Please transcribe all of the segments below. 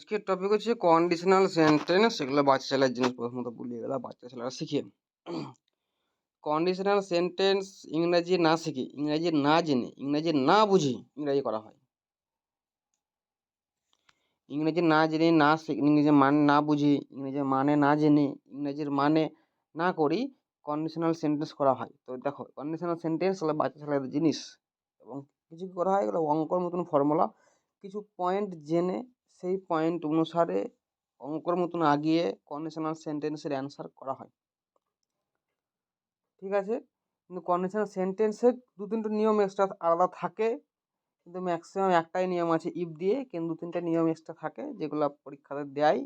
আজকের টপিক হচ্ছে conditional sentence. এগুলো বাচ্চা ছেলের জিনিস, প্রথমত ভুলিয়ে গেল, বাচ্চা ছেলেরা শিখে। কন্ডিশনাল সেন্টেন্স ইংরাজি না শিখে, ইংরাজি না জেনে, ইংরাজি না বুঝে ইংরাজি করা হয়। ইংরেজি না জেনে, না ইংরেজির মানে না বুঝে, ইংরেজির মানে না জেনে, ইংরেজির মানে না করেই কন্ডিশনাল সেন্টেন্স করা হয়। তো দেখো, কন্ডিশনাল সেন্টেন্স হলো বাচ্চা ছেলেদের জিনিস, এবং কিছু কী করা হয়, এগুলো অঙ্কর মতন ফর্মুলা। কিছু পয়েন্ট জেনে সেই পয়েন্ট অনুসারে অঙ্কর মতন আগিয়ে কন্ডিশনাল সেন্টেন্সের অ্যান্সার করা হয়। ঠিক আছে, কিন্তু কন্ডিশনাল সেন্টেন্সের দু তিনটে নিয়ম এক্সট্রা আলাদা থাকে, কিন্তু ম্যাক্সিমাম একটাই নিয়ম আছে ইফ দিয়ে, কিন্তু 2-3টা নিয়ম এক্সট্রা থাকে যেগুলো পরীক্ষাতে দেয়।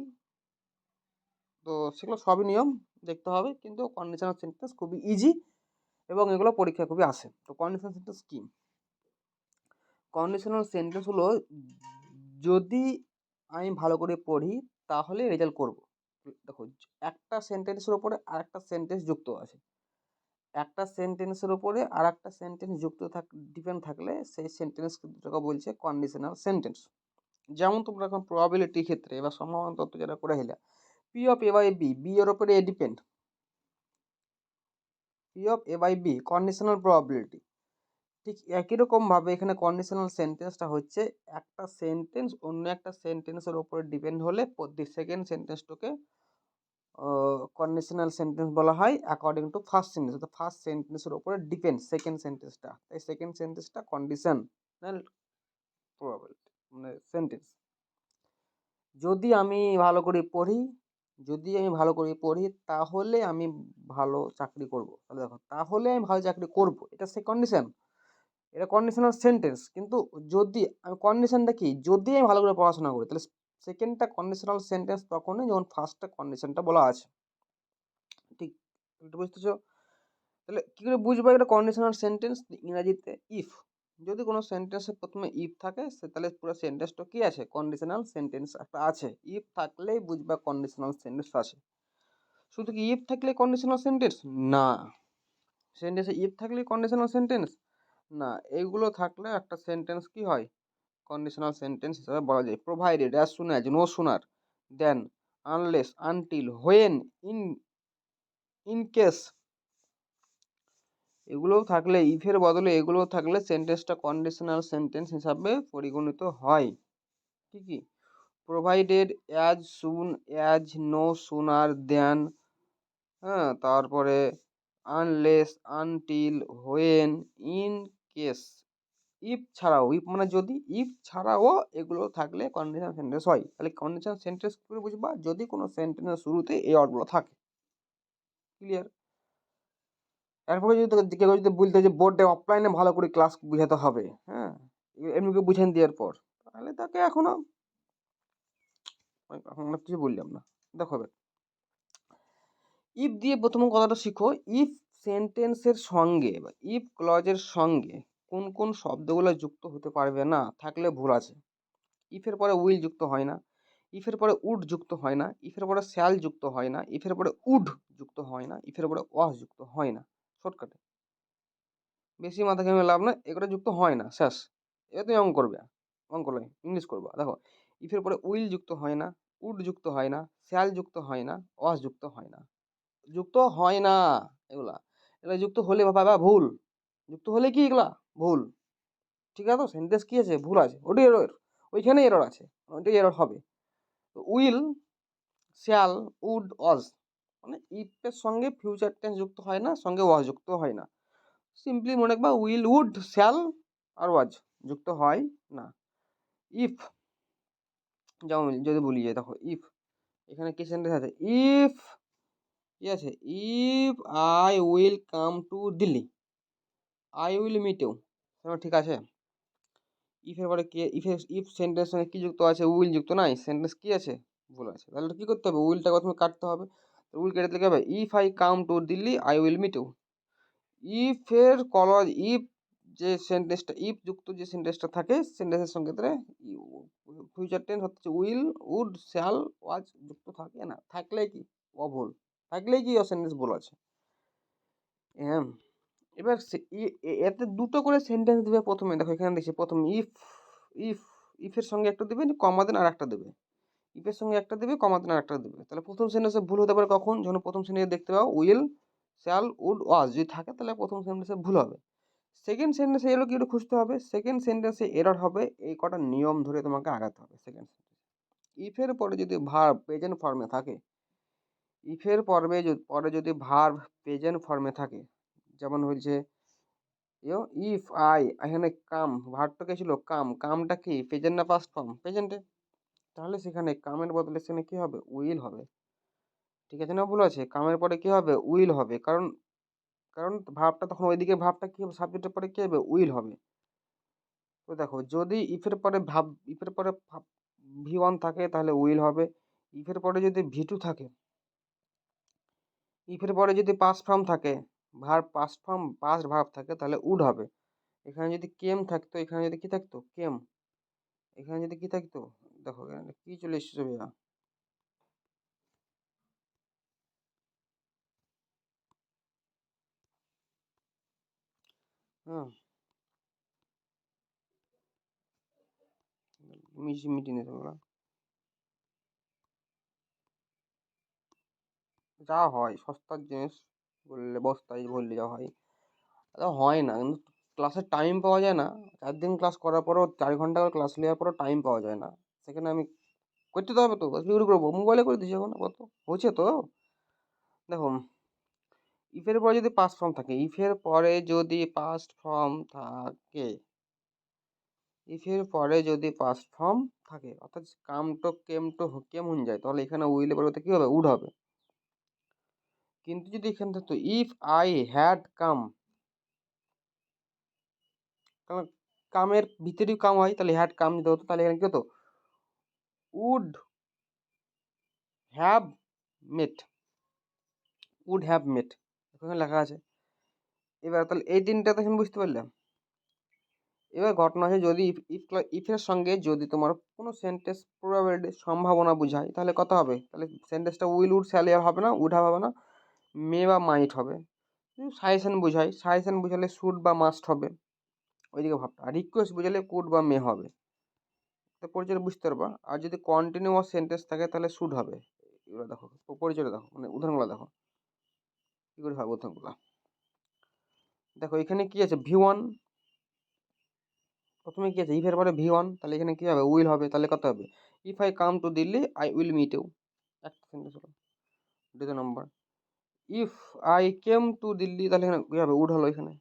তো সেগুলো সবই নিয়ম দেখতে হবে, কিন্তু কন্ডিশনাল সেন্টেন্স খুবই ইজি এবং এগুলো পরীক্ষা খুবই আসে। তো কন্ডিশনাল সেন্টেন্স কি? কন্ডিশনাল সেন্টেন্স হলো, যদি আমি ভালো করে পড়ি তাহলে রেজাল্ট করব। দেখো, একটা সেন্টেন্সের ওপরে আরেকটা সেন্টেন্স যুক্ত আছে, একটা সেন্টেন্সের ওপরে আর একটা সেন্টেন্স যুক্ত ডিপেন্ড থাকলে সেই সেন্টেন্স দুটোকে বলছে কন্ডিশনাল সেন্টেন্স। যেমন তোমরা এখন প্রবাবিলিটির ক্ষেত্রে বা সম্ভাবনা তত্ত্ব যেটা করে হইলা, P of A by B, B এর ওপরে A depend, P of A by B conditional probability. ঠিক একই রকমভাবে এখানে কন্ডিশনাল সেন্টেন্সটা হচ্ছে, একটা সেন্টেন্স অন্য একটা সেন্টেন্সের ওপরে ডিপেন্ড হলে সেকেন্ড সেন্টেন্সটাকে কন্ডিশনাল সেন্টেন্স বলা হয় অ্যাকর্ডিং টু ফার্স্ট সেন্টেন্স। তো ফার্স্ট সেন্টেন্সের ওপরে ডিপেন্ড সেকেন্ড সেন্টেন্সটা, তাই সেকেন্ড সেন্টেন্সটা কন্ডিশনাল প্রবাবিলিটি মানে সেন্টেন্স। যদি আমি ভালো করে পড়ি, যদি আমি ভালো করে পড়ি তাহলে আমি ভালো চাকরি করব। তাহলে দেখো, তাহলে আমি ভালো চাকরি করব, এটা সে কন্ডিশন, এটা কন্ডিশনাল সেন্টেন্স। কিন্তু যদি আমি কন্ডিশনটা কি, যদি আমি ভালো করে পড়াশোনা করি, তাহলে সেকেন্ডটা কন্ডিশনাল সেন্টেন্স তখনই যখন ফার্স্টটা কন্ডিশনটা বলা আছে। ঠিক, একটু বুঝতেছো? তাহলে কী করে বুঝবো এটা কন্ডিশনাল সেন্টেন্স? ইংরাজিতে ইফ, যদি কোনো সেন্টেন্সের প্রথমে ইফ থাকে তাহলে পুরো সেন্টেন্সটা কি আছে, কন্ডিশনাল সেন্টেন্স একটা আছে। ইফ থাকলেই বুঝবা কন্ডিশনাল সেন্টেন্স আছে। শুধু কি ইফ থাকলে কন্ডিশনাল সেন্টেন্স না, সেন্টেন্সে ইফ থাকলেই কন্ডিশনাল সেন্টেন্স না, এইগুলো থাকলে একটা সেন্টেন্স কি হয়, কন্ডিশনাল সেন্টেন্স হিসাবে বলা যায়। Provided, as soon as, no sooner than, unless, until, when, in case, এগুলোও থাকলে, ইফের বদলে এগুলোও থাকলে সেন্টেন্সটা কন্ডিশনাল সেন্টেন্স হিসাবে পরিগণিত হয়। কি কি? Provided, as soon as, no sooner than, হ্যাঁ, তারপরে unless, until, when, in case. If ছাড়াও, ইফ মানে যদি, ইফ ছাড়াও এগুলো থাকলে কন্ডিশনাল সেন্টেন্স হয়। তাহলে কন্ডিশনাল সেন্টেন্স কি করে বুঝবা? যদি কোনো সেন্টেন্সের শুরুতে এই ওয়ার্ডগুলো থাকে। ক্লিয়ার? এরপরে যদি কেউ যদি বলতে যে বোর্ডে অফলাইনে ভালো করে ক্লাস বুঝাতে হবে, হ্যাঁ, এমনিকে বুঝেন দেওয়ার পর, তাহলে তাকে এখনো কিছু বললাম না। দেখো, ইফ দিয়ে প্রথম কথাটা শিখো। ইফ সেন্টেন্সের সঙ্গে বা ইফ ক্লজের সঙ্গে কোন কোন শব্দগুলো যুক্ত হতে পারবে না, থাকলে ভুল আছে। ইফের পরে উইল যুক্ত হয় না, ইফের পরে উড যুক্ত হয় না, ইফের পরে শ্যাল যুক্ত হয় না, ইফের পরে উড যুক্ত হয় না, ইফের পরে ওয়াস যুক্ত হয় না। শর্টকাটে, বেশি মাথা ঘেমে লাভ না, এগুলো যুক্ত হয় না, শেষ। এবার তুমি অঙ্ক করবে, অঙ্ক নয় ইংলিশ করবা। দেখো, ইফের পরে উইল যুক্ত হয় না, উড যুক্ত হয় না, শ্যাল যুক্ত হয় না, ওয়াস যুক্ত হয় না, যুক্ত হয় না। এগুলা এগুলা যুক্ত হলে বাবা ভুল, যুক্ত হলে কি এগুলা ভুল। ঠিক আছে, তো সেন্টেন্স কি আছে, ভুল আছে, ওটাই এরর, ওইখানে এরর আছে, ওইটাই এরর হবে। উইল, শ্যাল, উড, ওয়াজ মানে ইফের সঙ্গে ফিউচার টেন্স যুক্ত হয় না, সঙ্গে ওয়াজ যুক্ত হয় না। সিম্পলি মনে রাখবা, উইল, উড, শ্যাল আর ওয়াজ যুক্ত হয় না। ইফ, যেমন যদি বলি যে দেখো, ইফ এখানে কি সেন্টেন্স আছে, ইফ কি আছে, if I will come to Delhi, I will meet you, ঠিক আছে। ইফের পরে কি, ইফ সেন্টেন্স সঙ্গে কি যুক্ত আছে, উইল যুক্ত নাই, সেন্টেন্স কি আছে, ভুল আছে। তাহলে কি করতে হবে, উইলটা প্রথমে কাটতে হবে। উইল কেটে দিলে কি হবে, if I come to Delhi I will meet you. ইফের কলজ, ইফ যে সেন্টেন্সটা, ইফ যুক্ত যে সেন্টেন্সটা থাকে, সেন্টেন্সের সঙ্গে ফিউচার টেন্স হচ্ছে উইল, উড, শ্যাল, ওয়াজ যুক্ত থাকে না, থাকলে কি অভুল, থাকলেই কি সেন্টেন্স ভুল আছে। হ্যাঁ, এবার এতে দুটো করে সেন্টেন্স দেবে। প্রথমে দেখো, এখানে দেখছি প্রথম ইফ, ইফ ইফের সঙ্গে একটা দেবে, কমা দেন আর একটা দেবে। ইফের সঙ্গে একটা দেবে, কমাতে না একটা দেবে। তাহলে প্রথম সেন্টেন্সে ভুল হতে পারে কখন? যখন প্রথম সেন্টেন্সে দেখতে পাও উইল, শ্যাল, উড, ওয়াজ যদি থাকে তাহলে প্রথম সেন্টেন্সে ভুল হবে। সেকেন্ড সেন্টেন্সে এগুলো কি একটু খুঁজতে হবে। সেকেন্ড সেন্টেন্সে এরর হবে, এই কটা নিয়ম ধরে তোমাকে আগাতে হবে। সেকেন্ড সেন্টেন্স ইফের পরে যদি ভার্ব প্রেজেন্ট ফর্মে থাকে, ইফের পরে যদি ভার্ব প্রেজেন্ট ফর্মে থাকে, যেমন হচ্ছে ইফ আই, এখানে কাম, ভার্বটা কে ছিল কাম, কামটা কি প্রেজেন্ট না পাস্ট ফর্ম? প্রেজেন্টে। তাহলে সেখানে কামের বদলে সেখানে কি হবে? উইল হবে। ঠিক আছে না? ভুল আছে? কামের পরে কি হবে? উইল হবে। কারণ কারণ ভার্বটা তখন ওইদিকে, ভার্বটা কি হবে? সাবজেক্টের পরে কি হবে? উইল হবে। তো দেখো, যদি ইফের পরে ভি1 থাকে তাহলে উইল হবে। ইফের পরে যদি ভি2 থাকে, ইফের পরে যদি পাস্ট ফর্ম থাকে, পাস্ট ভার্ব থাকে তাহলে উড হবে। এখানে যদি কেম থাকতো, এখানে যদি কি থাকতো? কেম। এখানে যদি কি থাকতো? দেখো এখানে কি চলে এসেছে ভাইয়া? হ্যাঁ, মিটি নিতে বলা যা হয়, সস্তার জিনিস বললে বস্তায় বললে যা হয়, হয় না। কিন্তু ক্লাসের টাইম পাওয়া যায় না। 4 দিন ক্লাস করার পরও, 4 ঘন্টা করে ক্লাস নেওয়ার পরও টাইম পাওয়া যায় না। সেখানে আমি করতে তো হবে, তো কি করে করবো? মোবাইলে করে দিচ্ছি এখন কত হচ্ছে তো। দেখো, ইফের পরে যদি পাস্ট ফর্ম থাকে, ইফের পরে যদি পাস্ট ফর্ম থাকে, ইফের পরে যদি পাস্ট ফর্ম থাকে, অর্থাৎ কাম তো কেম তো কেমন যায়, তাহলে এখানে উইলের পরিবর্তে কি হবে? উড হবে। কিন্তু যদি এখানে থাকতো ইফ আই হ্যাড কাম, কারণ কামের ভিতরেই কাম হয়, তাহলে হ্যাড কাম দিতে হতো। তাহলে এখানে কি হতো? Would have met, would have met এখানে লেখা আছে। এবার তাহলে এই তিনটা তো এখন বুঝতে পারলাম। এবার ঘটনা আছে, যদি ইফের সঙ্গে যদি তোমার কোনো সেন্টেন্স প্রবাবিলিটি সম্ভাবনা বোঝায়, তাহলে কত হবে? তাহলে সেন্টেন্সটা উইল, উড, শ্যাল হবে না, উড হবে না, মে বা মাইট হবে। সাজেশন বোঝায়, সাজেশন বোঝালে শুড বা মাস্ট হবে ওইদিকে ভাবটা। আর রিকোয়েস্ট বোঝালে কুড বা মে হবে। তো পরিচয় বুঝতে পারবা। আর যদি কন্টিনিউয়াস সেন্টেন্স থাকে তাহলে শুড হবে। এগুলো দেখো, পরিচয়টা দেখো, মানে উদাহরণগুলো দেখো কি করে হবে উদাহরণগুলো। দেখো এখানে কি আছে? ভি1, প্রথমে কি আছে? ইফের পরে ভি1, তাহলে এখানে কি হবে? উইল হবে। তাহলে কত হবে? If I come to Delhi I will meet you, একটা সেন্টেন্স হলো। দ্বিতীয় number, if I came to Delhi, তাহলে এখানে কি হবে? উড হলো এখানে।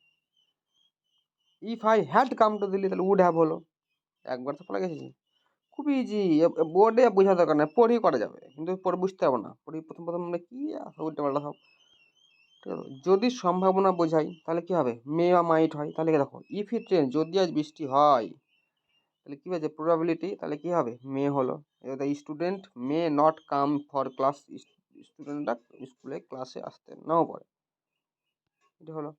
If I had come to Delhi, তাহলে উড হ্যাভ হলো। একবার তো পড়ে গেছি। খুব ইজি, বোর্ডে বোঝা দরকার নেই, পড়েই করা যাবে, কিন্তু পরে বুঝতে হবে না। পড়ি প্রথম প্রথম আমরা কি উল্টা পাল্টা সব। ঠিক আছে? যদি সম্ভাবনা বোঝাই তাহলে কি হবে? মে বা মাইট হয়। তাহলে দেখো, ইফ ইট রেন, যদি আজ বৃষ্টি হয়, তাহলে কি হয়েছে? প্রবাবিলিটি, তাহলে কি হবে? মে হলো। এবার student may not come for class, স্টুডেন্টরা স্কুলে ক্লাসে আসতে নাও পারে। এটা হলো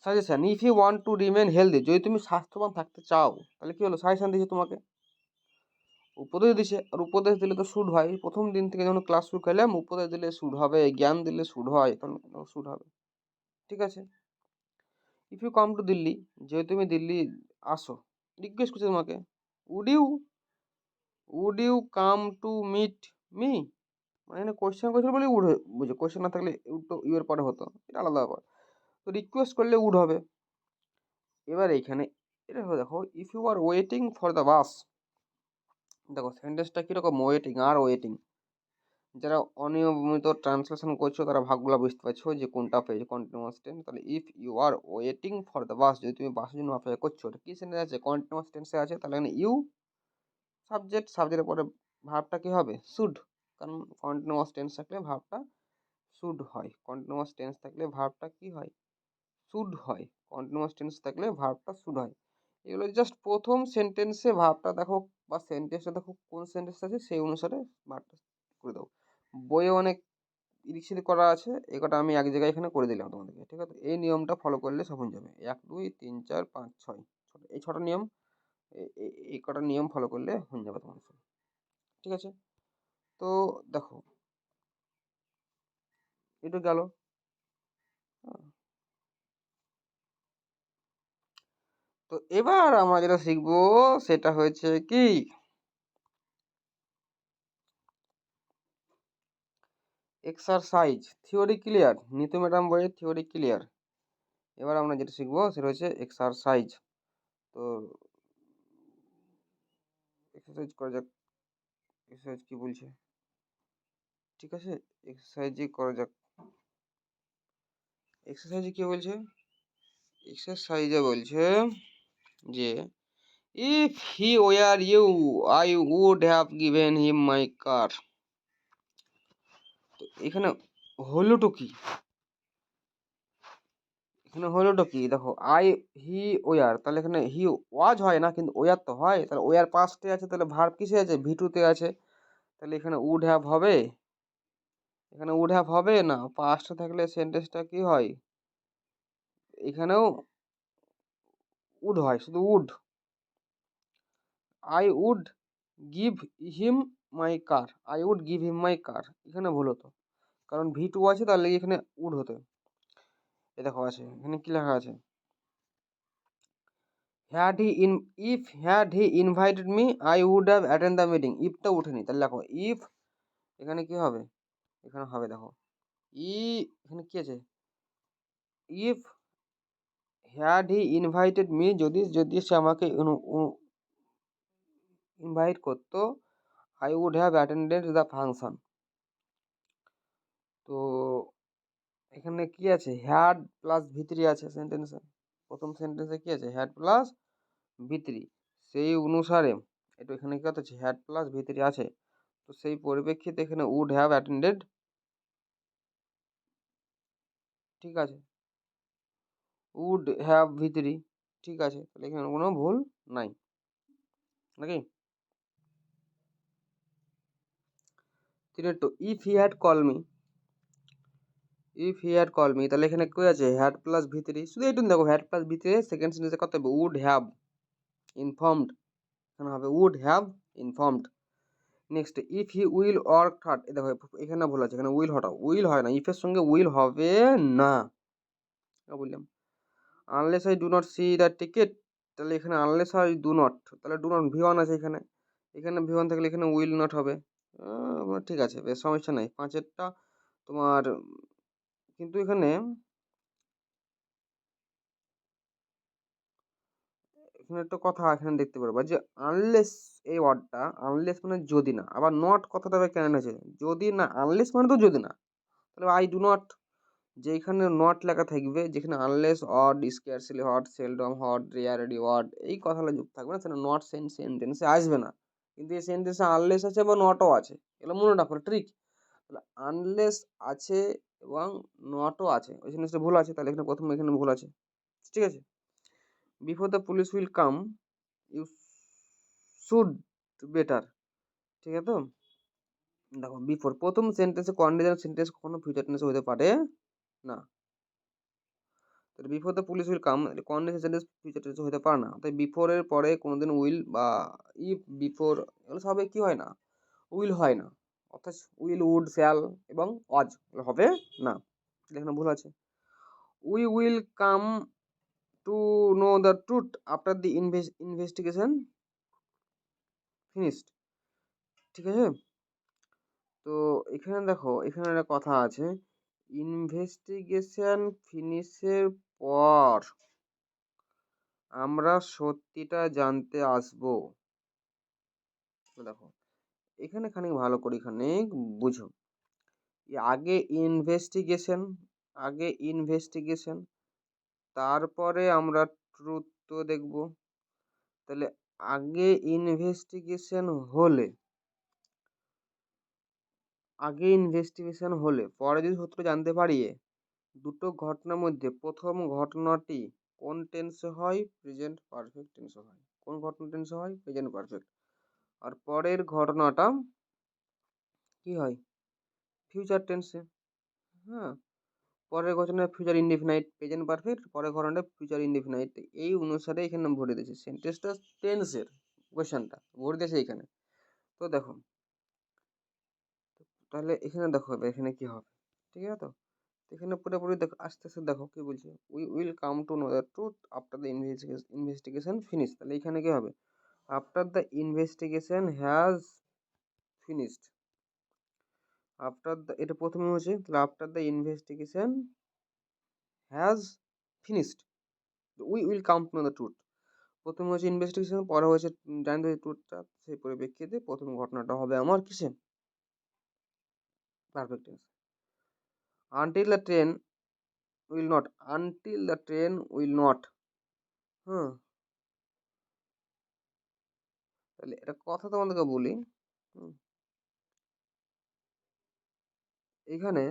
suggestion. If you want to remain healthy, যদি তুমি স্বাস্থ্যবান থাকতে চাও, তাহলে কি হলো? সাজেশন দিয়েছে তোমাকে, উপদেশ দিছে। আর উপদেশ দিলে তো শুড হয়। প্রথম দিন থেকে যখন ক্লাস শুরু করলাম, উপদেশ দিলে শুড হবে, জ্ঞান দিলে শুড হয়, তখন শুড হবে। ঠিক আছে? If you come to Delhi, যদি তুমি দিল্লি আসো, জিজ্ঞেস করছে তোমাকে, would you would you come to meet me, মানে এখানে কোয়েশ্চেন করেছিল বলে উড বুঝে, কোয়েশ্চেন না থাকলে উড তো ইউ এর পরে হতো, এটা আলাদা ব্যাপার। তো রিকোয়েস্ট করলে উড হবে। এবার এইখানে এটা দেখো, if you are waiting for the bus, দেখো সেন্টেন্সটা কীরকম? ওয়েটিং আর ওয়েটিং। যারা অনিয়মিত ট্রান্সলেশন করছো তারা ভাগগুলো বুঝতে পারছো যে কোনটা পেয়েছে কন্টিনিউয়াস টেন্স। তাহলে if you are waiting for the bus, যদি তুমি বাসের জন্য অপেক্ষা করছো, এটা কি সেন্টেন্স আছে? কন্টিনিউয়াস টেন্সে আছে। তাহলে এখানে ইউ সাবজেক্টের পরে ভার্বটা কি হবে? শুড। কারণ কন্টিনিউয়াস টেন্স থাকলে ভার্বটা শুড হয়, কন্টিনিউয়াস টেন্স থাকলে ভার্বটা কি হয়? শুড হয়। কন্টিনিউয়াস টেন্স থাকলে ভার্বটা শুড হয়। এগুলো জাস্ট প্রথম সেন্টেন্সে ভার্বটা দেখো বা সেন্টেন্সটা দেখো কোন সেন্টেন্স আছে, সেই অনুসারে ভার্বটা করে দাও। বইয়ে অনেক এদিক সেদিক করা আছে, এই কটা আমি এক জায়গায় এখানে করে দিলাম তোমাদেরকে। ঠিক আছে? এই নিয়মটা ফলো করলে সব হয়ে যাবে। 1 2 3 4 5 6, এই 6টা নিয়ম, এই কটা নিয়ম ফলো করলে হয়ে যাবে তোমাদের সব। ঠিক আছে? তো দেখো, এটা গেল। তো এবার আমরা যেটা শিখবো সেটা হয়েছে কি, exercise, theory clear, Nitu madam বইয়ের থিওরি ক্লিয়ার। এবার আমরা যেটা শিখবো সেটা হচ্ছে এক্সারসাইজ। তো এক্সারসাইজ করা যাক। এক্সারসাইজ কি বলছে? ঠিক আছে, এক্সারসাইজই করা যাক। এক্সারসাইজে কি বলছে? এক্সারসাইজে বলছে যে if he were you I would have given him my car. তো এখানে হলোটা কি? এখানে হলোটা কি দেখো, আই হি ওয়ার, তাহলে এখানে হি ওয়াজ হয় না, কিন্তু ওয়ার তো হয়। তাহলে ওয়ার পাস্টে আছে, তাহলে ভার্ব কিসে আছে? ভিটুতে আছে। তাহলে এখানে উড হ্যাভ হবে? এখানে উড হ্যাভ হবে না। পাস্টে থাকলে সেন্টেন্সটা কি হয়? এখানেও উড হয়, শুধু would. I would give him my car, I would give him my car, এখানে ভুল হতো, কারণ ভি টু আছে, তাহলে এখানে উড হতো। এ দেখো আছে, এখানে কি লেখা আছে? Had he in if had he invited me I would have attend the meeting. ইফটা উঠেনি, তাহলে দেখো ইফ, এখানে কি হবে? এখানে হবে দেখো ই, এখানে কি আছে? If had he invited me, যদি যদি সে আমাকে ইনভাইট করতো, I would have attended the function. তো এখানে কি আছে? হ্যাড প্লাস ভিতরি আছে সেন্টেন্সে। প্রথম সেন্টেন্সে কি আছে? হ্যাড প্লাস ভিতরি। সেই অনুসারে এটা এখানে কি কথা আছে? হ্যাড প্লাস ভিতরি আছে। তো সেই পরিপ্রেক্ষিতে এখানে উড হ্যাভ অ্যাটেন্ডেড, ঠিক আছে, উড হ্যাভ ভিতরি, ঠিক আছে, তাহলে এখানে কোনো ভুল নাই, নাকি? তো if he had call me, if he had call me, তাহলে এখানে কি আছে? হ্যাড প্লাস ভিতরি, শুধু এইটুকু দেখো, হ্যাড প্লাস ভিতরি সেকেন্ড সেন্টেন্সে কত হবে? উড হ্যাভ ইনফর্মড, এখানে হবে would have informed. Next, if he will work hard, এ দেখো এখানে ভুল আছে, এখানে উইল হটাও, উইল হয় না, ইফের সঙ্গে উইল হবে না, বললাম। Unless I do not C the ticket, তাহলে এখানে আনলেস আই ডু নট, তাহলে ডু নট ভি ওয়ান আছে এখানে, এখানে ভি ওয়ান থাকলে এখানে উইল নট হবে। ঠিক আছে, বেশ সমস্যা নেই, পাঁচেরটা তোমার। কিন্তু এখানে এখানে একটা কথা এখানে দেখতে পারবা যে আনলেস, এই ওয়ার্ডটা আনলেস মানে যদি না, আবার নট কথাটা কেন আছে? যদি না, আনলেস মানে তো যদি না, তাহলে আই ডু নট, যেখানে নট লেখা থাকবে, যেখানে unless word, scarcely word, seldom word, rarely word, এই কথাগুলো যুক্ত থাকবে না, সেটা নট সেন্টেন্সে আসবে না। কিন্তু এই সেন্টেন্সে আনলেস আছে বা নটও আছে, এগুলো মনে রাখো ট্রিক। তাহলে আনলেস আছে এবং নটও আছে, ওই জিনিসটা ভুল আছে, তাহলে এখানে প্রথমে এখানে ভুল আছে, ঠিক আছে। Before the police will come you should better, ঠিক আছে। তো দেখো বিফোর প্রথম সেন্টেন্সে কন্ডিশনাল সেন্টেন্স কখনো ফিউচার টেন্সে হতে পারে না। তাহলে before the police will come, conditional sentence future টেন্সে হতে পারে না। তাই বিফোরের পরে কোনোদিন উইল বা ইফ, বিফোর, এগুলো সবে কি হয় না? উইল হয় না। অর্থাৎ উইল, উড, শ্যাল এবং ওয়াজ হবে না, এখানে ভুল আছে। We will come to know the truth after the investigation finished, ঠিক আছে। তো এখানে দেখো, এখানে একটা কথা আছে, ইনভেস্টিগেশন ফিনিশের পর আমরা সত্যিটা জানতে আসবো। দেখো এখানে খানিক ভালো করে এখানে বুঝো, আগে ইনভেস্টিগেশন, আগে ইনভেস্টিগেশন, তারপরে আমরা ট্রুথ তো দেখবো। তাহলে আগে ইনভেস্টিগেশন হলে, আগে ইনভেস্টিগেশন হলে পরে যদি সত্য জানতে পারি, দুটো ঘটনার মধ্যে প্রথম ঘটনাটি কোন টেন্সে হয়? প্রেজেন্ট পারফেক্ট টেন্সে হয়। কোন ঘটনা টেন্সে হয়? Present perfect. আর পরের ঘটনাটা কি হয়? ফিউচার টেন্সে। হ্যাঁ, পরের ঘটনা ফিউচার ইনডিফিনাইট, প্রেজেন্ট পারফেক্ট, পরের ঘটনাটা ফিউচার ইনডিফিনাইট, এই অনুসারে এখানে ভরে দিয়েছে সেন্টেন্সটা, টেন্সের কোয়েশ্চেনটা ভরে দিয়েছে এখানে। তো দেখো, তাহলে এখানে দেখো এখানে কি হবে, ঠিক আছে। তো এখানে পুরোপুরি দেখো, আস্তে আস্তে দেখো কি বলছে, we will come to know the truth after the investigation finish, তাহলে এখানে কি হবে? After the investigation has finished, after the, এটা প্রথমে হয়েছে, তাহলে after the investigation has finished we will come to know the truth. প্রথমে হয়েছে ইনভেস্টিগেশন, পরে হয়েছে জানতে হবে ট্রুথটা, সেই পরিপ্রেক্ষিতে প্রথম ঘটনাটা হবে আমার কিসে, perfect tense. Until the train will not, until the train will not, হ্যাঁ, তাহলে এটা কথা তোমাদেরকে বলি। হুম, এখানে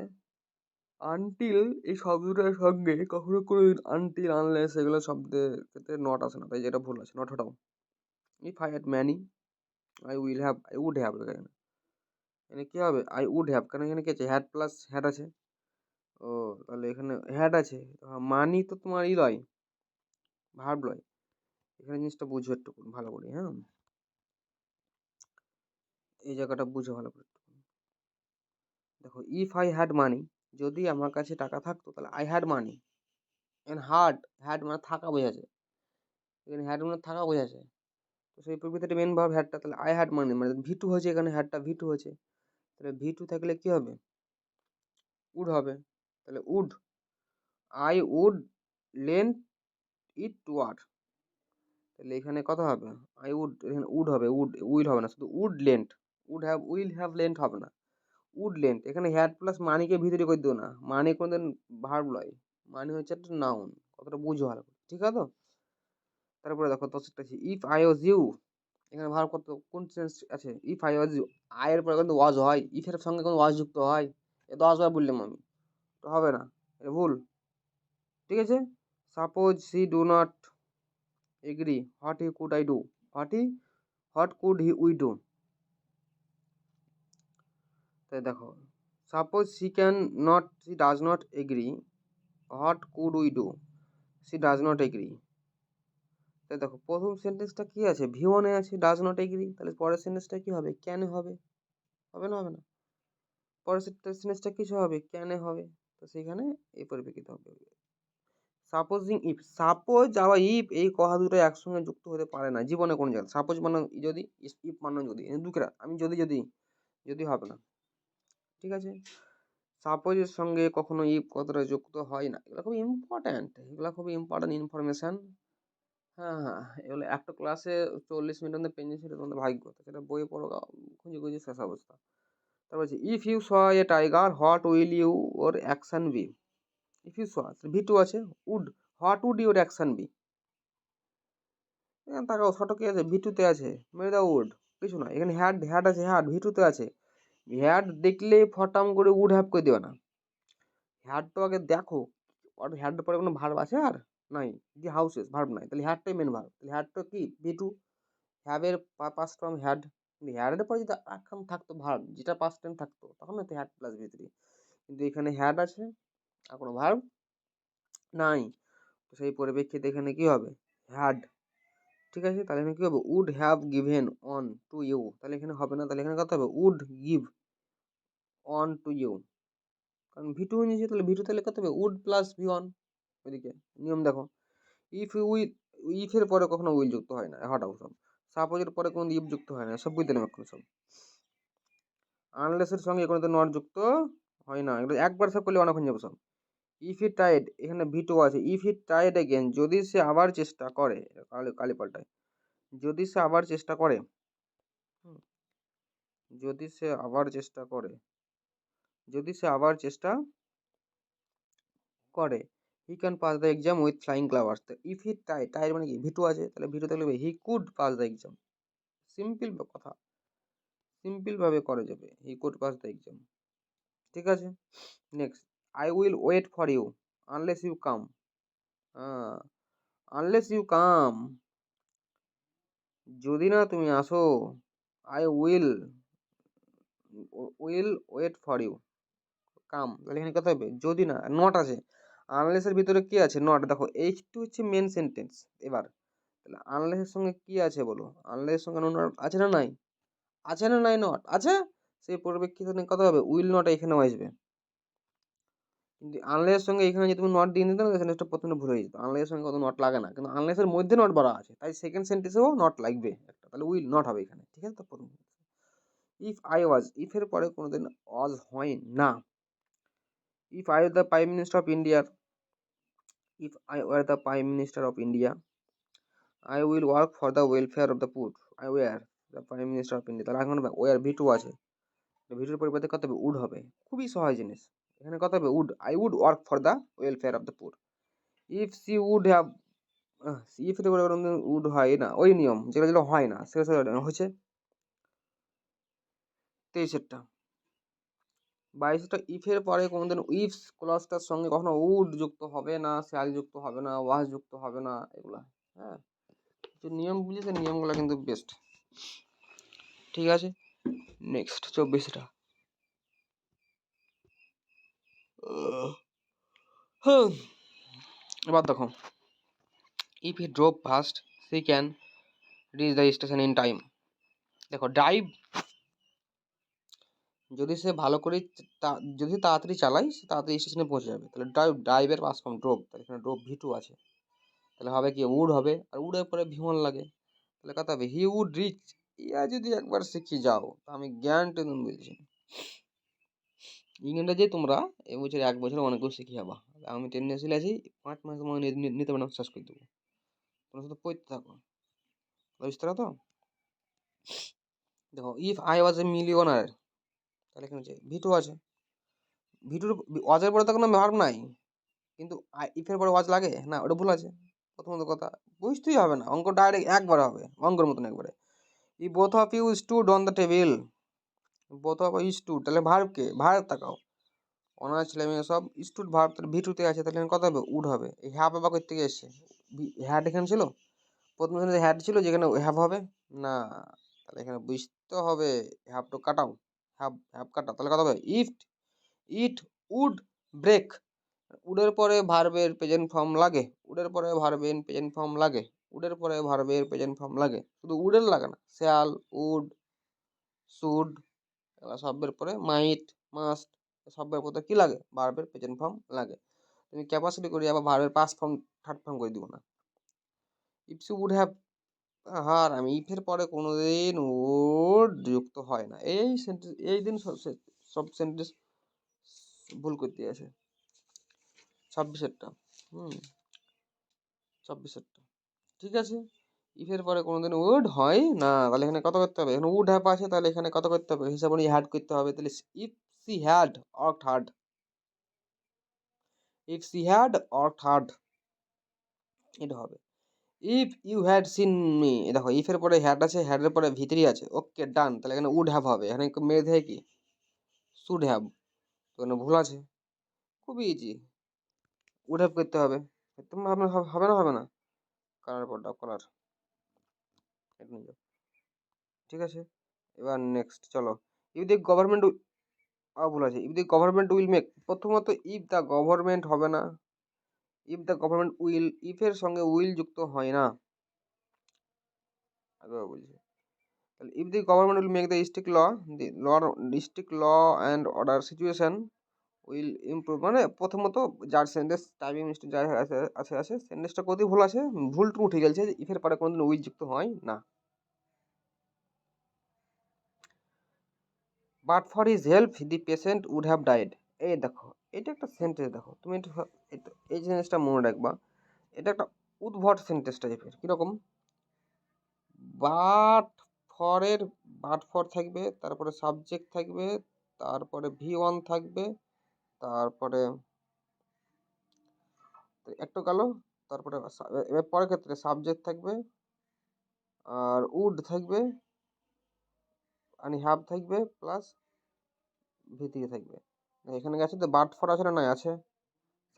আনটিল এই শব্দটার সঙ্গে কখনো কোনো আনটিল আনলেস এগুলো শব্দের ক্ষেত্রে নট আসে না, তাই যেটা ভুল আছে নট হটাও। If I had money I will have, I would have, এখানে এখানে কী হবে, আই উড হ্যাভ, কারণ এখানে কি আছে, হ্যাড প্লাস হ্যাড আছে। ও, তাহলে এখানে হ্যাড আছে, মানি তো তোমার ই লয়, ভার্ব লয়। এখানে জিনিসটা বুঝো একটু ভালো করে, হ্যাঁ, এই জায়গাটা বুঝো ভালো করে একটু। দেখো, ইফ আই হ্যাড মানি, যদি আমার কাছে টাকা থাকতো, তাহলে I had money. And had, had মানে থাকা বোঝাচ্ছে, এখানে হ্যাড মানে থাকা বোঝাচ্ছে। তো সেই পরিপ্রেক্ষিতে মেন ভার্ব হ্যাডটা, তাহলে আই হ্যাড মানি মানে ভি টু হয়েছে, এখানে হ্যাডটা ভি টু হয়েছে, তাহলে ভি টু থাকলে কি হবে, উড হবে। তাহলে would, I would lend it to আর, তাহলে এখানে কথা হবে আই উড, এখানে উড হবে, উড উইল হবে না, শুধু would lent, would have will have lent হবে না, উড লেন্ট। এখানে হ্যাড প্লাস মানিকে ভিতরে করে দিও না, মানি কোনদিন ভার্ব লয়, মানি হচ্ছে একটা নাউন, কতটা বুঝো ভালো করে, ঠিক আছে তো। তারপরে দেখো দশটা আছে, ইফ আই ওয়াজ ইউ, এখানে ভার্ব কত কোন সেন্স আছে, ইফ আই ওয়াজ ইউ, আয়ের পরে কিন্তু ওয়াজ হয়, ইফের সঙ্গে কোনো ওয়াজ যুক্ত হয়, এ 10 বার বললাম আমি, তো হবে না, এটা ভুল, ঠিক আছে। Suppose she do not agree, what he could I do, what he, what could he we do, তাই দেখো, suppose she can not, she does not agree, what could we do, she does not agree. তাই দেখো, প্রথম সেন্টেন্সটা কি আছে, V ওয়ানে আছে ডাজ নট এগ্রি, তাহলে পরের সেন্টেন্সটা কি হবে, ক্যান হবে, হবে না, হবে না, পরের সেন্টেন্সটা কিছু হবে, ক্যানে হবে, তো সেখানে এই পরিপ্রেক্ষিতে হবে। সাপোজিং ইফ, সাপোজ আবার ইফ, এই কথা দুটো একসঙ্গে যুক্ত হতে পারে না জীবনে কোনো জায়গায়। সাপোজ মানে যদি, ইফ মানে যদি, দুঃখেরা আমি যদি যদি, যদি হবে না, ঠিক আছে। সাপোজের সঙ্গে কখনো ইফ কথাটা যুক্ত হয় না, এগুলো খুব ইম্পর্ট্যান্ট, এগুলো খুবই ইম্পর্ট্যান্ট ইনফরমেশান। হ্যাঁ হ্যাঁ, এগুলো একটা ক্লাসে 40 মিনিট মধ্যে পেন ছিল, তোমাদের ভাগ্য, সেটা বইয়ে পড়ো, খুঁজে খুঁজে শেষ অবস্থা। তারপর হচ্ছে if you saw a tiger what will you your action be, if you saw V two আছে, would, what would your action be, এখানে তাকাও ছোট কি আছে, ভি টুতে আছে, মেরে দাও উড, কিছু না, এখানে হ্যাড, হ্যাড আছে, হ্যাড ভি টুতে আছে, হ্যাড দেখলে ফটাম করে উড হ্যাভ করে দেবে না, হ্যাড তো আগে দেখো, আর হ্যাডের পরে কোনো ভার্ব আছে আর নাই, দি হাউসেস ভার্ব নাই, তাহলে হ্যাডটাই মেন ভার্ব, তাহলে হ্যাডটা কি ভি টু, হ্যাভের পাস্ট ফর্ম হ্যাড, হ্যাডের পরে যদি একখান থাকতো ভার্ব, যেটা পাস্ট টাইম থাকতো, তখন হয়তো হ্যাড প্লাস ভি থ্রি, কিন্তু এখানে হ্যাড আছে আর কোনো ভার্ব নাই, তো সেই পরিপ্রেক্ষিতে এখানে কি হবে, হ্যাড, ঠিক আছে। তাহলে এখানে কি হবে, would have given on to you, তাহলে এখানে হবে না, তাহলে এখানে কত হবে, would give on to you, কারণ ভি টু নিয়েছে, তাহলে ভি টু তাহলে কত হবে, উড প্লাস ভি ওয়ান, ওইদিকে নিয়ম দেখো, ইফ উইথ, ইফের পরে কখনো উইল যুক্ত হয় না, হটাও সব, সাপোজের পরে কোনো ইফ যুক্ত হয় না, সব বুঝতে নেবে এখন সব, আনলেসের সঙ্গে কোনো তো নট যুক্ত হয় না, এগুলো একবার সব করলে অনেকক্ষণ যাবে সব। ইফ হি ট্রাইড, এখানে ভি টু আছে, ইফ হি ট্রাইড এগেন, যদি সে আবার চেষ্টা করে, কালি পাল্টায়, যদি সে আবার চেষ্টা করে, হুম, যদি সে আবার চেষ্টা করে, যদি সে আবার চেষ্টা করে, he can pass the exam with flying colours, if he try, try মানে কি ভি টু আছে, তাহলে ভি টু থাকলে he could pass the exam, simple কথা, সিম্পল ভাবে করা যাবে, he could pass the exam, ঠিক আছে। Next, I will wait for you unless you come, unless you come, যদি না তুমি আসো, I will, will wait for you come, তাহলে এখানে কথা হবে যদি না, নট আছে, আনলেসের ভিতরে কি আছে, নট, দেখো এইটু হচ্ছে মেন সেন্টেন্স, এবার তাহলে আনলেসের সঙ্গে কি আছে বলো, আনলেসের সঙ্গে নট আছে না নাই, আছে না নাই, নট আছে, সেই পরিপ্রেক্ষিতে কথা হবে উইল নট এখানেও আসবে, কিন্তু আনলেসের সঙ্গে এখানে যদি তুমি নট দিয়ে দিতে না, সেন্টেন্সটা প্রথমে ভুল হয়ে যেত, আনলেসের সঙ্গে কত নট লাগে না, কিন্তু আনলেসের মধ্যে নট বলা আছে, তাই সেকেন্ড সেন্টেন্সেও নট লাগবে একটা, তাহলে উইল নট হবে এখানে, ঠিক আছে তো প্রথম। ইফ আই ওয়াজ, ইফের পরে কোনোদিন ওয়াজ হয় না। If I were the prime minister of ইন্ডিয়ার, if I were the prime minister of India, I will work for the welfare of the poor. I were the prime minister of India, তাহলে এখন war V two আছে, ভিটুর পরিবর্তে কত হবে? Would হবে। খুবই সহজ জিনিস। এখানে কত হবে? Would. I would work for the welfare of the poor. If she would have, ইফ এর পরে উড হয় না, ওই নিয়ম যেগুলো যেগুলো হয় না সেগুলো হচ্ছে 23-এরটা। 22-টা ইফের পরে কোনোদিন ইফস ক্লজটার সঙ্গে কখনো উড যুক্ত হবে না, শ্যাল যুক্ত হবে না, ওয়াজ যুক্ত হবে না, এগুলা। হ্যাঁ, যে নিয়ম বুঝেছে, নিয়মগুলো কিন্তু বেস্ট। ঠিক আছে, নেক্সট 24টা। এবার দেখো, if he drove fast she can reach the station in time. দেখো, ড্রাইভ, যদি সে ভালো করে যদি তাড়াতাড়ি চালায়, সে তাড়াতাড়ি স্টেশনে পৌঁছে যাবে। তাহলে ড্রাইভের পাস ফর্ম ড্রোভ, তাহলে এখানে ড্রোভ ভি টু আছে, তাহলে হবে কি? উড হবে, আর উডের পরে ভি ওয়ান লাগে, তাহলে কত হবে? He would reach. ইয়া যদি একবার শিখে যাও, তা আমি গ্যারান্টি তুমি বলছি, ইংরেজি তোমরা এবছর 1 বছর অনেক কিছু শিখে যাবা। আমি টেন্ডেন্সি আছি 5 মাস তোমাকে নিতে পারে শেষ করে দেবো। তোমরা শুধু পড়তে থাকো, বুঝতে পারো তো? দেখো, if I was A millionaire, তাহলে এখানে ভি টু আছে। ভি টুর ওয়াজের পরে তো কোনো ভার্ব নাই, কিন্তু ইফের পরে ওয়াজ লাগে না, ওটা ভুল আছে। প্রথমত কথা বুঝতেই হবে না, অঙ্ক ডাইরেক্ট একবার হবে, অঙ্কের মতন একবারে। ই both of you stood on the table, both of you stood, তাহলে ভার্বকে, ভার্ব তাকাও, অনার্স ছেলে মেয়ে সব স্টুড ভার্ব, তাহলে ভি টুতে আছে, তাহলে কত হবে? উড হবে। এই হ্যাভ আবার করতে গিয়ে এসছে, হ্যাড এখানে ছিল, প্রথম হ্যাড ছিল যেখানে হ্যাভ হবে না, তাহলে এখানে বুঝতে হবে হ্যাভ টু কাটাও, হ্যাভ হ্যাভ কাটা, তাহলে কত হবে? ইফ ইট উড ব্রেক, উডের পরে ভার্বের প্রেজেন্ট ফর্ম লাগে, উডের পরে ভার্বের প্রেজেন্ট ফর্ম লাগে, উডের পরে ভার্বের প্রেজেন্ট ফর্ম লাগে, শুধু উডের লাগে না, শ্যাল, উড, শুড, এগুলো সবের পরে মাইট, মাস্ট, সবের পরে কি লাগে? ভার্বের প্রেজেন্ট ফর্ম লাগে। তুমি ক্যাপাসিটি করে আবার ভার্বের পাস্ট ফর্ম, থার্ড ফর্ম করে দিব না। ইফ সি উড হ্যাভ, আর আমি ইফের পরে কোনোদিন উড যুক্ত হয় না, এই সেন্টেন্স, এই দিন সব সেন্টেন্স ভুল করতে আছে। 26-এরটা, 26-এরটা, ঠিক আছে। ইফের পরে কোনোদিন উড হয় না, তাহলে এখানে কত করতে হবে? এখানে উড হ্যাভ আছে, তাহলে এখানে কত করতে হবে? হিসাব অনুযায়ী হ্যাড করতে হবে, তাহলে if she had worked hard, if she had worked hard, এটা হবে। If you had seen me, দেখো ইফের পরে হ্যাড আছে, হ্যাডের পরে ভিতরি আছে, ওকে ডান, তাহলে এখানে উড হ্যাভ হবে, এখানে মেরে দেয় কি? শুড হ্যাভ, তো এখানে ভুল আছে। খুবই ইজি, উড হ্যাভ করতে হবে। তোমার হবে না, হবে না, কালার পর ডাব কালার, এটা নিয়ে যাও। ঠিক আছে, এবার নেক্সট চলো। ইফ দি গভর্নমেন্ট, ভুল আছে, if the government will make, প্রথমত ইফ দ্য গভর্নমেন্ট হবে না, ইফ দ্য গভর্নমেন্ট উইল, ইফের সঙ্গে উইল যুক্ত হয় না, আগে বলছি। তাহলে if the government will make the strict law and order situation will improve, মানে প্রথমত যার সেন্টেন্স টাইপিং মিস্টেক যার আছে সেন্টেন্সটা কোথায় ভুল আছে, ভুলটুকু উঠে গেছে, ইফের পরে কোনোদিন উইল যুক্ত হয় না। But for his help the patient would have died, এই দেখো, এটা একটা সেন্টেন্স, দেখো তুমি এই জিনিসটা মনে রাখবা, এটা একটা উদ্ভট সেন্টেন্স টাইপের। কিরকম? বাট ফরের, বাট ফর থাকবে, তারপরে সাবজেক্ট থাকবে, তারপরে ভি ওয়ান থাকবে, তারপরে একটু গেল, তারপরে এবার পরের ক্ষেত্রে সাবজেক্ট থাকবে, আর উড থাকবে, আর হ্যাভ থাকবে, প্লাস ভি থাকবে। এখানে গেছে তো, বাট ফর আছে না? নাই আছে।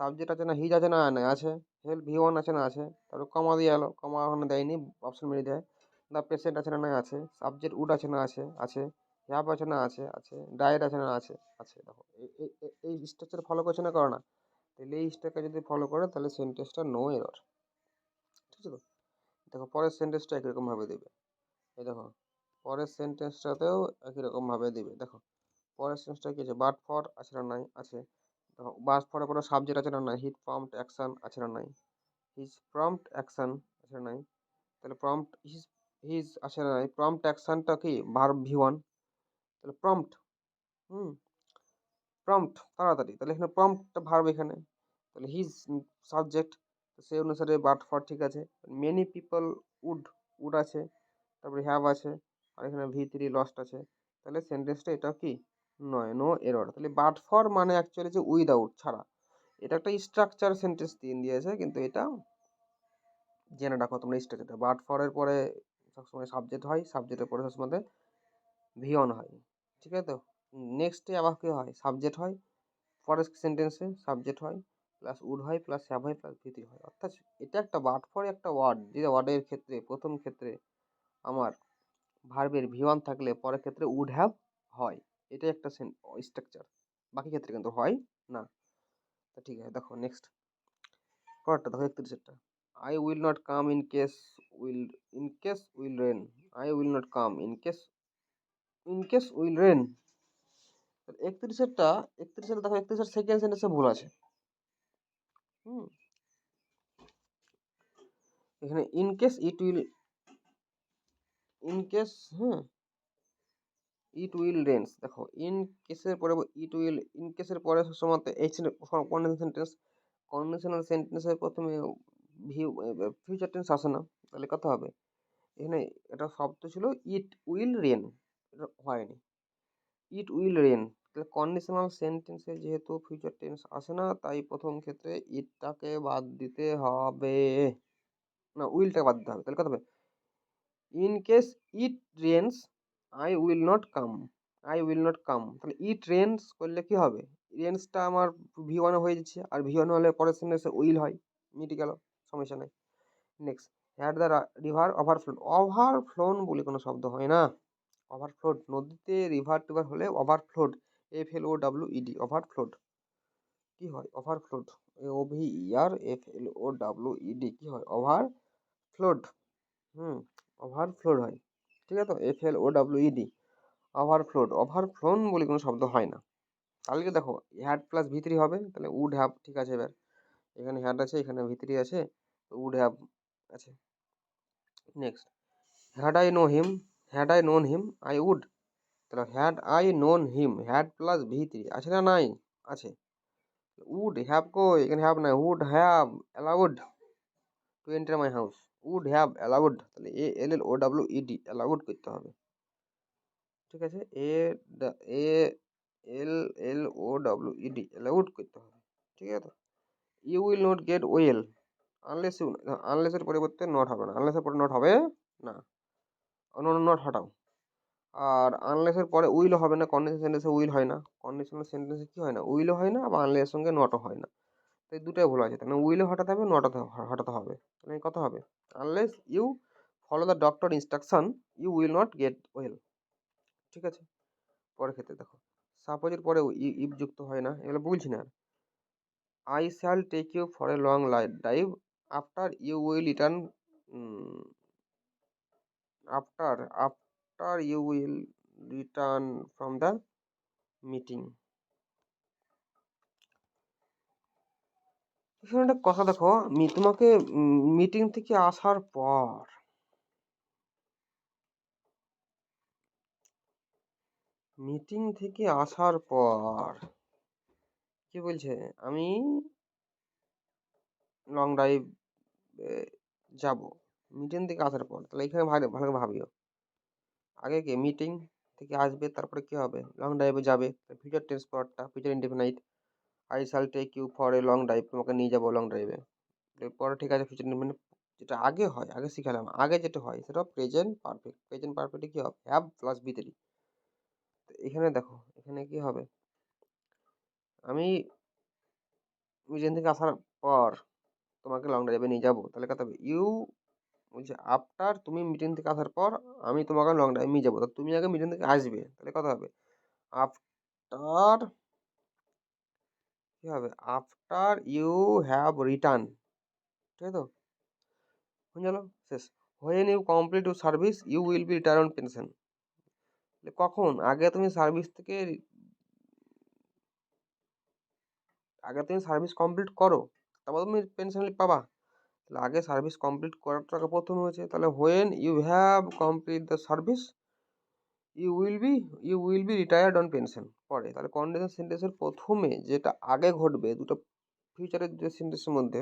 সাবজেক্ট আছে না? হিজ আছে না? নাই আছে। হেল্প ভি ওয়ান আছে না? আছে। তারপর কমা দিয়ে এলো, কমা ওখানে দেয়নি, অপশন মেরে দেয়। দ্য পেশেন্ট আছে না? নাই আছে। সাবজেক্ট উড আছে না? আছে, আছে। হ্যাভ আছে না? আছে, আছে। ডায়েট আছে না? আছে, আছে। দেখো এই স্ট্রাকচার ফলো করছে না, করো না? তাহলে এই স্ট্রাকচার যদি ফলো করে, তাহলে সেন্টেন্সটা নো এরর। ঠিক আছে তো? দেখো পরের সেন্টেন্সটা একই রকম ভাবে দেবে। এই দেখো, পরের সেন্টেন্সটাতেও একই রকম ভাবে দিবে। দেখো পরের সেন্টেন্সটা কি আছে? বাট ফর আছে না? নাই আছে। দেখো বাট ফরের পরে সাবজেক্ট আছে না? নাই। হিট প্রম্পট অ্যাকশন আছে না? নাই। হিজ প্রম্পট অ্যাকশন আছে না? নাই। তাহলে প্রম্পট হিজ, হিজ আছে না? নাই। প্রম্পট অ্যাকশনটা কি? Verb V one. তাহলে প্রম্পট, প্রম্পট তাড়াতাড়ি, তাহলে এখানে প্রম্পটটা ভার্ব এখানে, তাহলে হিজ সাবজেক্ট, সেই অনুসারে বাট ফর ঠিক আছে। মেনি পিপল উড আছে, তারপরে হ্যাভ আছে, আর এখানে V3 লস্ট আছে, তাহলে সেন্টেন্সটা এটা কি নয়, নো এরর। তাহলে বাট ফর মানে অ্যাকচুয়ালি যে উইদাউট ছাড়া, এটা একটা স্ট্রাকচার সেন্টেন্স দিয়েছে, কিন্তু এটা জেনে রাখো তোমরা স্ট্রাকচারটা। বাট ফর এর পরে সবসময় সাবজেক্ট হয়, সাবজেক্টের পরে সবসময় ভিওন হয়, ঠিক আছে তো। নেক্সটে আবার কি হয়, সাবজেক্ট হয়, পরের সেন্টেন্সে সাবজেক্ট হয়, প্লাস উড হয়, প্লাস হ্যাভ হয়, প্লাস V3 হয়। অর্থাৎ এটা একটা বাট ফর একটা ওয়ার্ড, যে ওয়ার্ডের ক্ষেত্রে প্রথম ক্ষেত্রে আমার ভার্বের V1 থাকলে পরের ক্ষেত্রে উড হ্যাভ হয়, এটাই একটা স্ট্রাকচার। বাকি ক্ষেত্রে কিন্তু হয় না। তো ঠিক আছে, দেখো নেক্সট পরেরটা দেখো 31টা। I will not come in case will rain. I will not come in case will rain. 31এরটা দেখো, 31এর সেকেন্ড সেন্টেন্সে ভুল আছে। হুম, এখানে ইনকেস ইট উইল রেন্স, দেখো ইন কেসের পরে ইন কেসের পরে সবসময় এই কন্ডিশনাল সেন্টেন্সের প্রথমে ফিউচার টেন্স আসে না, তাহলে কথা হবে এখানে একটা শব্দ ছিল ইট উইল রেন, এটা হয়নি, ইট উইল রেন। তাহলে কন্ডিশনাল সেন্টেন্সে যেহেতু ফিউচার টেন্স আসে না, তাই প্রথম ক্ষেত্রে ইটটাকে বাদ দিতে হবে, না উইলটা বাদ দিতে হবে, তাহলে কথা হবে in case it rains I will not come. তাহলে ইট রেন্স করলে কি হবে, রেন্সটা আমার V1 হয়ে যাচ্ছে, আর V1 হলে পরের সেন্টেন্সে উইল হয়, মিটে গেল, সমস্যা নেই। নেক্সট, হ্যাড দ্য রিভার ওভারফ্লোন বলে কোনো শব্দ হয় না। ওভারফ্লোড, নদীতে রিভার টিভার হলে ওভারফ্লোড, FLOWED, ওভারফ্লোড কি হয়, ওভারফ্লোড, OVER FLOWED কি হয়, ওভারফ্লোড। ওভারফ্লোড হয়, ঠিক আছে তো, FLOWED, ওভারফ্লোন বলে কোনো শব্দ হয় না। তাহলে দেখো হ্যাড প্লাস V3 হবে, তাহলে উড হ্যাভ ঠিক আছে। এবার এখানে হ্যাড আছে, এখানে V3 আছে, তো উড হ্যাভ আছে। Next, had I known him I would. তাহলে had I known him, had plus V3 আছে না, নাই আছে। উড হ্যাভ কই, এখানে হ্যাভ নাই, would have allowed to enter my house, would have allowed, তাহলে ALLOWED অ্যালাউড করতে হবে, ঠিক আছে। ALLOWED অ্যালাউড করতে হবে, ঠিক আছে তো। You will not get well আনলেসের পরিবর্তে নট হবে না, আনলেসের পরে নট হবে না, নট হটাও। আর আনলেসের পরে উইলও হবে না, কন্ডিশনাল সেন্টেন্সে উইল হয় না, কন্ডিশনাল সেন্টেন্সে কি হয় না, উইলও হয় না, আবার আনলেসের সঙ্গে নটও হয় না, তো এই দুটাই ভুল আছে। তাহলে উইলও হটাতে হবে, নট হটাতে হবে, তাহলে কত হবে, unless you follow the doctor instruction you will not get well, ঠিক আছে। পরের ক্ষেত্রে দেখো, সাপোজের পরে ইফ যুক্ত হয় না, এগুলো বলছি না। I shall take you for a long drive after you will return, after you will return from the meeting. এখানে একটা কথা দেখো, তোমাকে মিটিং থেকে আসার পর, মিটিং থেকে আসার পর কি বলছে, আমি লং ড্রাইভ যাব মিটিং থেকে আসার পর, তাহলে এখানে ভালো ভালো ভাবিও, আগে কি মিটিং থেকে আসবে, তারপরে কি হবে, লং ড্রাইভে যাবে, ফিউচার টেন্স পরটা future indefinite, I shall take you for a long drive, তোমাকে নিয়ে যাবো লং ড্রাইভে, পরে ঠিক আছে ফিউচার ইনডেফিনাইট। যেটা আগে হয়, আগে শিখালাম, আগে যেটা হয় সেটা প্রেজেন্ট পারফেক্ট, প্রেজেন্ট পারফেক্টে কি হবে, হ্যাভ প্লাস V3। তো এখানে দেখো, এখানে কি হবে, আমি মিটিং থেকে আসার পর তোমাকে লং ড্রাইভে নিয়ে যাবো, তাহলে কথা হবে ইউ বলছে আফটার, তুমি মিটিং থেকে আসার পর আমি তোমাকে লং ড্রাইভ নিয়ে যাবো, তা তুমি আগে মিটিং থেকে আসবে, তাহলে কথা হবে আফটার, কি হবে, আফটার ইউ হ্যাভ রিটার্ন, ঠিক আছে তো, হয়ে গেল, শেষ। When you complete your service you will be retire on pension, কখন, আগে তুমি সার্ভিস কমপ্লিট করো, তারপর তুমি পেনশন পাবা, তাহলে আগে সার্ভিস কমপ্লিট করাটা আগে প্রথম হয়েছে, তাহলে when you have complete the service you will be retired on pension পরে, তাহলে কন্ডিশনাল সেন্টেন্সের প্রথমে যেটা আগে ঘটবে দুটো ফিউচারের যে সেন্টেন্সের মধ্যে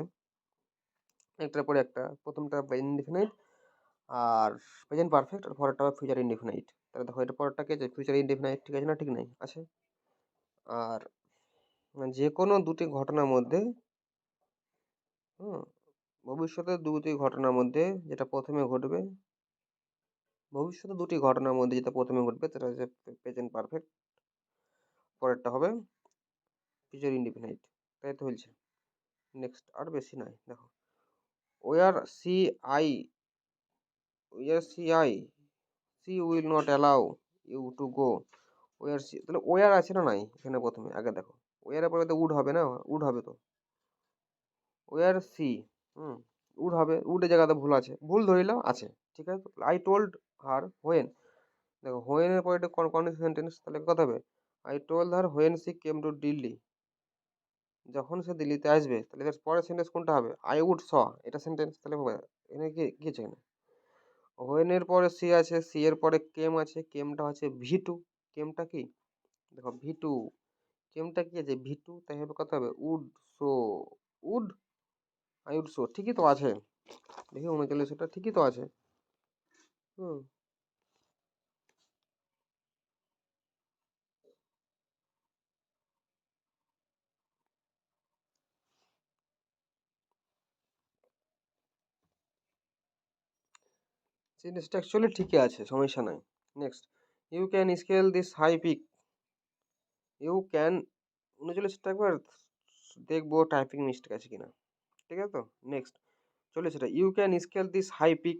একটার পরে একটা, প্রথমটা প্রেজেন্ট ইনডিফিনাইট আর প্রেজেন্ট পারফেক্ট, আর পরেরটা হবে ফিউচার ইনডিফিনাইট। তাহলে দেখো এটা পরেরটা কি আছে, ফিউচার ইনডিফিনাইট, ঠিক আছে না, ঠিক নাই আছে। আর যে কোনো দুটি ঘটনার মধ্যে ভবিষ্যতের দুটি ঘটনার মধ্যে যেটা প্রথমে ঘটবে, ভবিষ্যতে দুটি ঘটনার মধ্যে যেটা প্রথমে ঘটবে সেটা হচ্ছে প্রেজেন্ট পারফেক্ট, পরেরটা হবে ফিউচার ইনডিফিনাইট, তাই তো হয়েছে। নেক্সট আর বেশি নাই, দেখো were she I, she will not allow you to go, were she, তাহলে ওয়ার আছে না নাই এখানে প্রথমে, আগে দেখো ওয়ারের পরে তো উড হবে না, উড হবে তো ওয়ার সি, উড হবে, উডের জায়গাতে ভুল আছে, ভুল ধরিলাম আছে, ঠিক আছে। আই টোল্ড হার হোয়েন, দেখো হোয়েনের পরে একটা কন্ডিশনাল সেন্টেন্স, তাহলে কথা হবে I told her when she came to Delhi, যখন সে দিল্লিতে আসবে, তাহলে এর পরের সেন্টেন্স কোনটা হবে, আই উড স, এটা সেন্টেন্স, তাহলে এখানে কি আছে এখানে, হোয়েনের পরে সি আছে, সি এর পরে কেম আছে, কেমটা হচ্ছে ভি টু, কেমটা কি দেখো ভি টু, কেমটা কি আছে ভি টু, তাই হবে কথা হবে would so, would I would so, ঠিকই তো আছে, দেখি 39টা ঠিকই তো আছে। হুম সেন্টেন্সটা অ্যাকচুয়ালি ঠিকই আছে, সমস্যা নাই। Next, you can scale this high peak, you can, 39টা একবার দেখবো টাইপিং মিস্টেক আছে কিনা, ঠিক আছে তো। নেক্সট 40টা, you can scale this high peak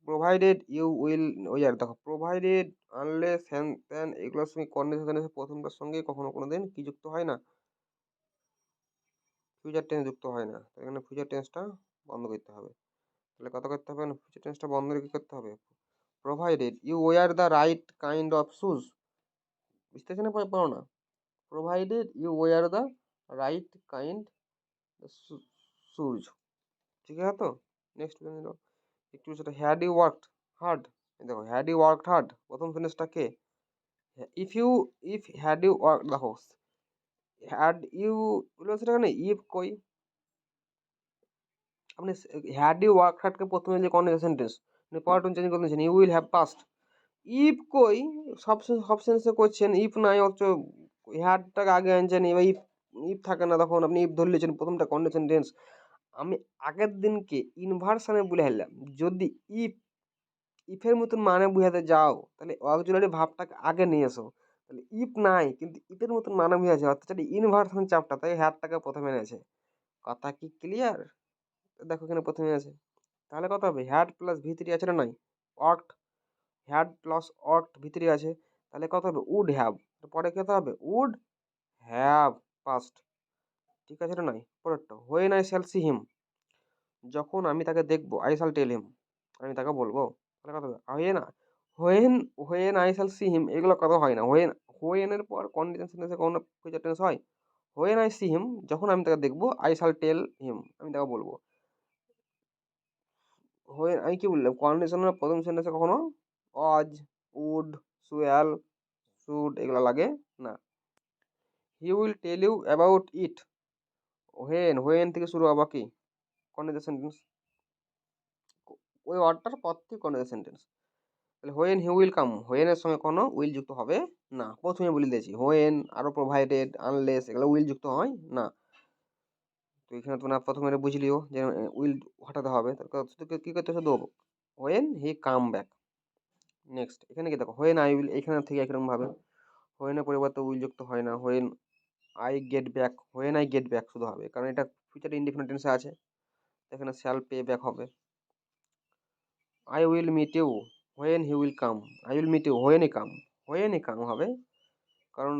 provided you will, ওই আর দেখো প্রোভাইডেড আনলেস হ্যান ত্যান, এগুলোর সঙ্গে কন্ডিশনের প্রথমটার সঙ্গে কখনো কোনো দিন কি যুক্ত হয় না, ফিউচার টেন্স যুক্ত হয় না, তো এখানে ফিউচার টেন্সটা বন্ধ করতে হবে। তাহলে কত করতে হবে, ফিউচার টেন্সটা বন্ধ রেখে করতে হবে, provided you were the right kind of shoes, বুঝতে পারছি না, পারো না, provided you were the right kind shoes, ঠিক আছে তো। নেক্সট একটু সেটা, হ্যাড ইউ ওয়ার্কড হার্ড, দেখো হ্যাড ইউ ওয়ার্কড হার্ড প্রথম সেন্টেন্সটা কে, if you, if had you work, দেখো হ্যাড ইউ সেটা কেন ইফ কই, আপনি হ্যাড ইউ ওয়ার্ক হার্ডকে প্রথমে যে conditional sentence power tone change করে দিয়েছেন, you will have past, if কই সব সেন্সে করছেন, ইফ নাই অথচ হ্যাডটাকে আগে আনছেন, এবার ইফ, ইফ থাকে না তখন আপনি ইফ ধরে নিয়েছেন প্রথমটা কন্ডিশন টেন্স। আমি আগের দিনকে ইনভার্সানে বলে হারলাম, যদি ইফ, ইফের মতন মানে বুঝাতে যাও তাহলে অক্সিলারি ভাবটাকে আগে নিয়ে এসো, তাহলে ইফ নাই কিন্তু ইফের মতন মানে বুঝাচ্ছে, অর্থাৎ ইনভার্সন চাপটা, তাই হ্যাডটাকে প্রথমে এনেছে। কথা কি ক্লিয়ার, দেখো এখানে প্রথমে আছে, তাহলে কত হবে, হ্যাড প্লাস ভি3 আছে না নাই, ওয়ার্কড, হ্যাড প্লাস ওয়ার্কড ভি3 আছে, তাহলে কত হবে উড হ্যাভ, পরে কত হবে উড হ্যাভ পাস্ট, ঠিক আছে না নাই। পরেরটা, when I shall see him, যখন আমি তাকে দেখবো, আই শ্যাল টেল হিম, আমি তাকে বলবো, তাহলে কত হবে when, when, when I shall see him, এগুলো কথা হয় না, হোয়েন, হোয়েনের পর কন্ডিশন সেন্টেন্সে কোনো ফিউচার টেন্স হয়, হোয়েন আই সি হিম, যখন আমি তাকে দেখবো, আই শ্যাল টেল হিম, আমি তাকে বলবো। হোয়েন আমি কি বললাম, কন্ডিশনের প্রথম সেন্টেন্সে কখনো অজ, উড, সুয়াল, শুড এগুলো লাগে না। He will tell you about it, when, when থেকে শুরু হবা কি কন্ডিশনাল সেন্টেন্স, ওই ওয়ার্ডটার পর থেকে কন্ডিশনাল সেন্টেন্স। তাহলে হোয়েন হি উইল কাম, হোয়েনের সঙ্গে কোনো উইল যুক্ত হবে না, প্রথমে বলে দিয়েছি হোয়েন আরও প্রোভাইডেড আনলেস এগুলো উইল যুক্ত হয় না, তো এখানে তোমরা প্রথমে এটা বুঝলিও যে উইল হটাতে হবে, তারপর কী করতে শুধু when he come back. Next এখানে কি দেখো হোয়েন আই উইল, এখানে থেকে একরকম ভাবে হোয়েনের পরিবর্তে উইল যুক্ত হয় না, when I get back, when I get back শুধু হবে, কারণ এটা ফিউচার ইনডিফিনিট টেন্সে আছে, এখানে শ্যাল পে ব্যাক হবে। I will meet you, when he will come, I will meet you when he come, when he come হবে, কারণ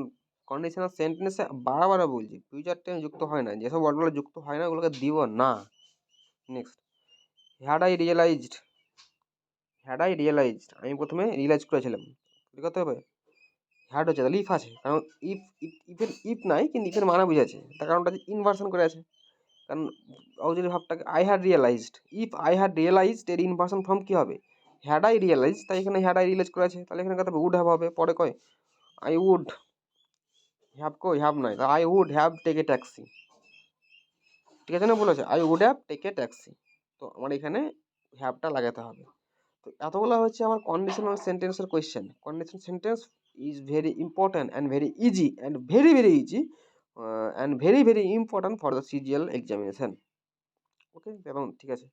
কন্ডিশনাল সেন্টেন্সে বারবার বলছি ফিউচার টেন্স যুক্ত হয় না, যেসব ওয়ার্ডগুলো যুক্ত হয় না ওগুলোকে দিব না। Next, had I realized, had I realized, আমি প্রথমে রিয়েলাইজ করেছিলাম, কি করতে হবে হ্যাড হচ্ছে, তাহলে ইফ আছে, কারণ ইফ, ইফের ইফ নাই কিন্তু ইফের মানা বুঝাচ্ছে, তার কারণটা ইনভার্সন করে আছে, কারণ অক্সিলারি ভাবটাকে I had realised, if I had realised এর ইনভার্সন ফর্ম কি হবে, হ্যাড আই রিয়েলাইজ, তাই এখানে হ্যাড আই রিয়েলাইজ করা আছে, তাহলে এখানে কথা উড হ্যাভ হবে। পরে কয় আই উড হ্যাভ, কই হ্যাভ নয়, I would have take a taxi, ঠিক আছে না, বলেছে I would have take a taxi, তো আমার এখানে হ্যাভটা লাগাতে হবে। তো এতগুলো হচ্ছে আমার কন্ডিশনাল সেন্টেন্সের question. Conditional sentence is very important and very easy and very very easy and very very important for the CGL examination. Okay, এবং ঠিক আছে।